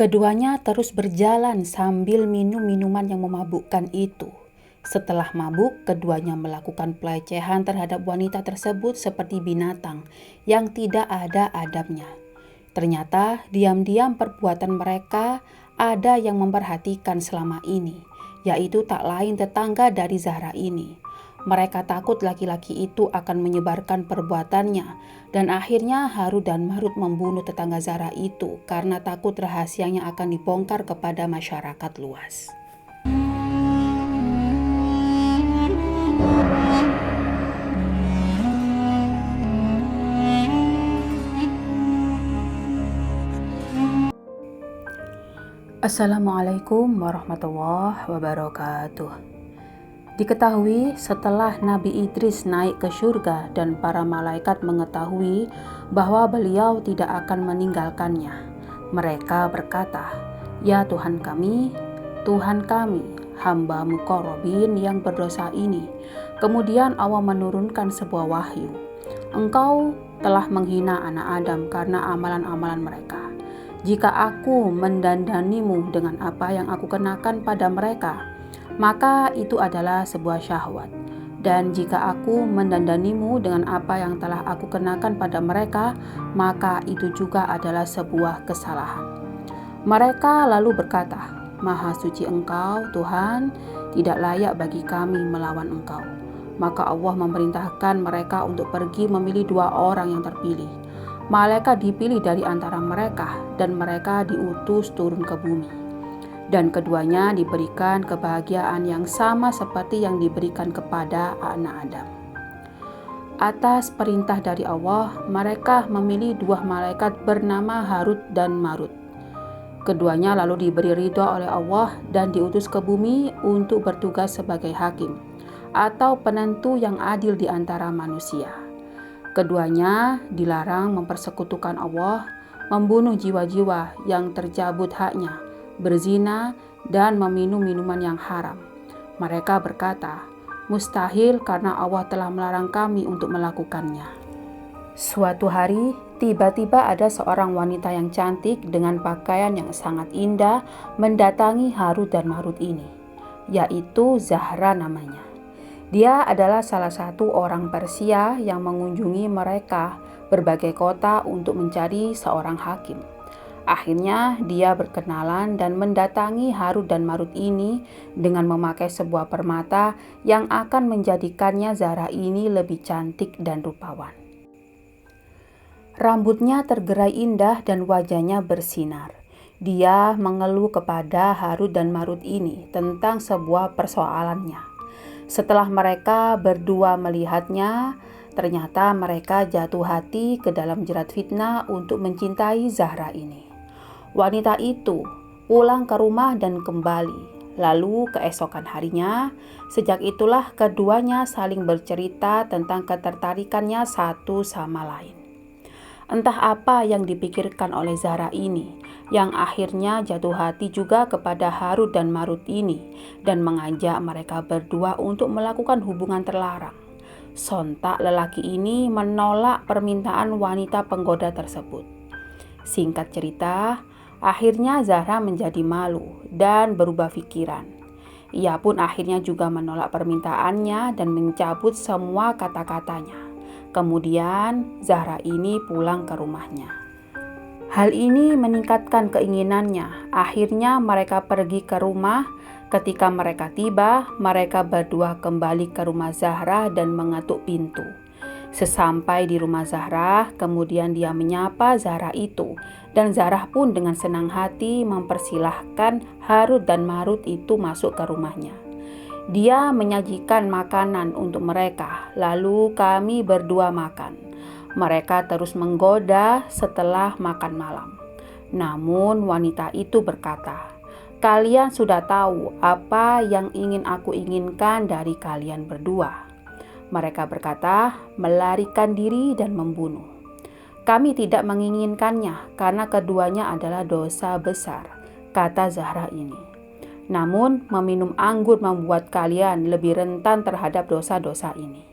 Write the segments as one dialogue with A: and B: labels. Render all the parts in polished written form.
A: Keduanya terus berjalan sambil minum minuman yang memabukkan itu. Setelah mabuk, keduanya melakukan pelecehan terhadap wanita tersebut seperti binatang yang tidak ada adabnya. Ternyata diam-diam perbuatan mereka ada yang memperhatikan selama ini, yaitu tak lain tetangga dari Zahra ini. Mereka takut laki-laki itu akan menyebarkan perbuatannya, dan akhirnya Harut dan Marut membunuh tetangga Zahra itu karena takut rahasianya akan dibongkar kepada masyarakat luas. Assalamualaikum warahmatullahi wabarakatuh. Diketahui setelah Nabi Idris naik ke surga dan para malaikat mengetahui bahwa beliau tidak akan meninggalkannya, mereka berkata, "Ya Tuhan kami, hamba muqarrabin yang berdosa ini." Kemudian Allah menurunkan sebuah wahyu. "Engkau telah menghina anak Adam karena amalan-amalan mereka. Jika aku mendandanimu dengan apa yang aku kenakan pada mereka, maka itu adalah sebuah syahwat. Dan jika aku mendandanimu dengan apa yang telah aku kenakan pada mereka, maka itu juga adalah sebuah kesalahan." Mereka lalu berkata, "Maha suci Engkau, Tuhan, tidak layak bagi kami melawan Engkau." Maka Allah memerintahkan mereka untuk pergi memilih 2 orang yang terpilih. Malaikat dipilih dari antara mereka dan mereka diutus turun ke bumi. Dan keduanya diberikan kebahagiaan yang sama seperti yang diberikan kepada anak Adam. Atas perintah dari Allah, mereka memilih 2 malaikat bernama Harut dan Marut. Keduanya lalu diberi ridho oleh Allah dan diutus ke bumi untuk bertugas sebagai hakim atau penentu yang adil di antara manusia. Keduanya dilarang mempersekutukan Allah, membunuh jiwa-jiwa yang tercabut haknya, berzina, dan meminum minuman yang haram. Mereka berkata, "Mustahil karena Allah telah melarang kami untuk melakukannya." Suatu hari, tiba-tiba ada seorang wanita yang cantik dengan pakaian yang sangat indah mendatangi Harut dan Marut ini, yaitu Zahra namanya. Dia adalah salah satu orang Persia yang mengunjungi mereka berbagai kota untuk mencari seorang hakim. Akhirnya dia berkenalan dan mendatangi Harut dan Marut ini dengan memakai sebuah permata yang akan menjadikannya Zahra ini lebih cantik dan rupawan. Rambutnya tergerai indah dan wajahnya bersinar. Dia mengeluh kepada Harut dan Marut ini tentang sebuah persoalannya. Setelah mereka berdua melihatnya, ternyata mereka jatuh hati ke dalam jerat fitnah untuk mencintai Zahra ini. Wanita itu pulang ke rumah dan kembali. Lalu keesokan harinya, sejak itulah keduanya saling bercerita tentang ketertarikannya satu sama lain. Entah apa yang dipikirkan oleh Zahra ini, yang akhirnya jatuh hati juga kepada Harut dan Marut ini dan mengajak mereka berdua untuk melakukan hubungan terlarang. Sontak lelaki ini menolak permintaan wanita penggoda tersebut. Singkat cerita, akhirnya Zahra menjadi malu dan berubah pikiran. Ia pun akhirnya juga menolak permintaannya dan mencabut semua kata-katanya. Kemudian Zahra ini pulang ke rumahnya. Hal ini meningkatkan keinginannya. Akhirnya mereka pergi ke rumah. Ketika mereka tiba, mereka berdua kembali ke rumah Zahra dan mengetuk pintu. Sesampai di rumah Zahra, kemudian dia menyapa Zahra itu, dan Zahra pun dengan senang hati mempersilahkan Harut dan Marut itu masuk ke rumahnya. Dia menyajikan makanan untuk mereka, lalu kami berdua makan. Mereka terus menggoda setelah makan malam. Namun wanita itu berkata, "Kalian sudah tahu apa yang ingin aku inginkan dari kalian berdua." Mereka berkata, "Melarikan diri dan membunuh." "Kami tidak menginginkannya karena keduanya adalah dosa besar," kata Zahra ini. "Namun meminum anggur membuat kalian lebih rentan terhadap dosa-dosa ini.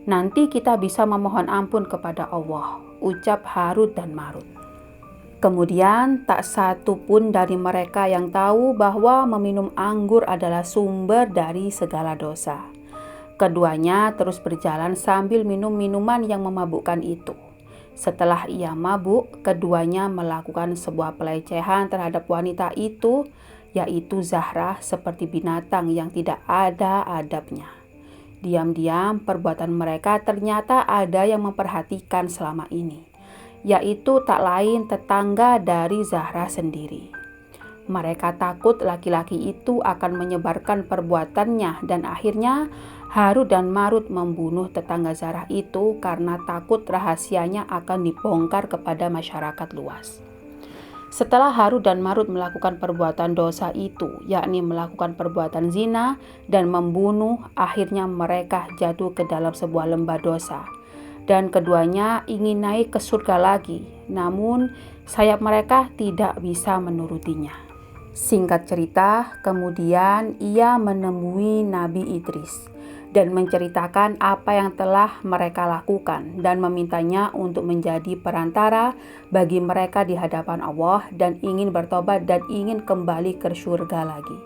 A: Nanti kita bisa memohon ampun kepada Allah," ucap Harut dan Marut. Kemudian tak satu pun dari mereka yang tahu bahwa meminum anggur adalah sumber dari segala dosa. Keduanya terus berjalan sambil minum minuman yang memabukkan itu. Setelah ia mabuk, keduanya melakukan sebuah pelecehan terhadap wanita itu, yaitu Zahra, seperti binatang yang tidak ada adabnya. Diam-diam perbuatan mereka ternyata ada yang memperhatikan selama ini, yaitu tak lain tetangga dari Zahra sendiri. Mereka takut laki-laki itu akan menyebarkan perbuatannya dan akhirnya Harut dan Marut membunuh tetangga Zahra itu karena takut rahasianya akan dibongkar kepada masyarakat luas. Setelah Harut dan Marut melakukan perbuatan dosa itu, yakni melakukan perbuatan zina dan membunuh, akhirnya mereka jatuh ke dalam sebuah lembah dosa. Dan keduanya ingin naik ke surga lagi, namun sayap mereka tidak bisa menurutinya. Singkat cerita, kemudian ia menemui Nabi Idris dan menceritakan apa yang telah mereka lakukan dan memintanya untuk menjadi perantara bagi mereka di hadapan Allah dan ingin bertobat dan ingin kembali ke surga lagi.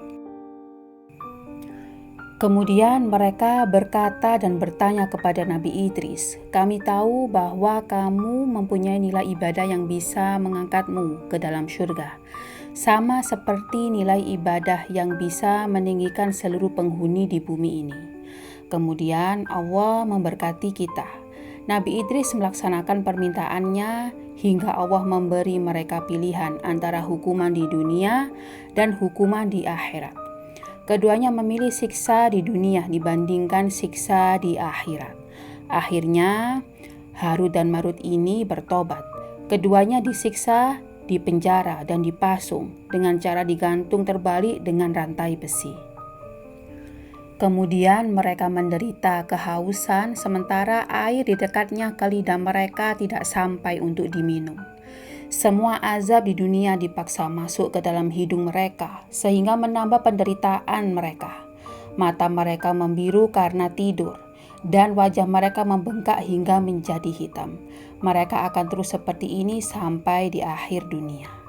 A: Kemudian mereka berkata dan bertanya kepada Nabi Idris, "Kami tahu bahwa kamu mempunyai nilai ibadah yang bisa mengangkatmu ke dalam surga, sama seperti nilai ibadah yang bisa meninggikan seluruh penghuni di bumi ini." Kemudian Allah memberkati kita. Nabi Idris melaksanakan permintaannya hingga Allah memberi mereka pilihan antara hukuman di dunia dan hukuman di akhirat. Keduanya memilih siksa di dunia dibandingkan siksa di akhirat. Akhirnya Harut dan Marut ini bertobat. Keduanya disiksa, dipenjara dan dipasung dengan cara digantung terbalik dengan rantai besi. Kemudian mereka menderita kehausan sementara air di dekatnya ke lidah mereka tidak sampai untuk diminum. Semua azab di dunia dipaksa masuk ke dalam hidung mereka sehingga menambah penderitaan mereka. Mata mereka membiru karena tidur dan wajah mereka membengkak hingga menjadi hitam. Mereka akan terus seperti ini sampai di akhir dunia.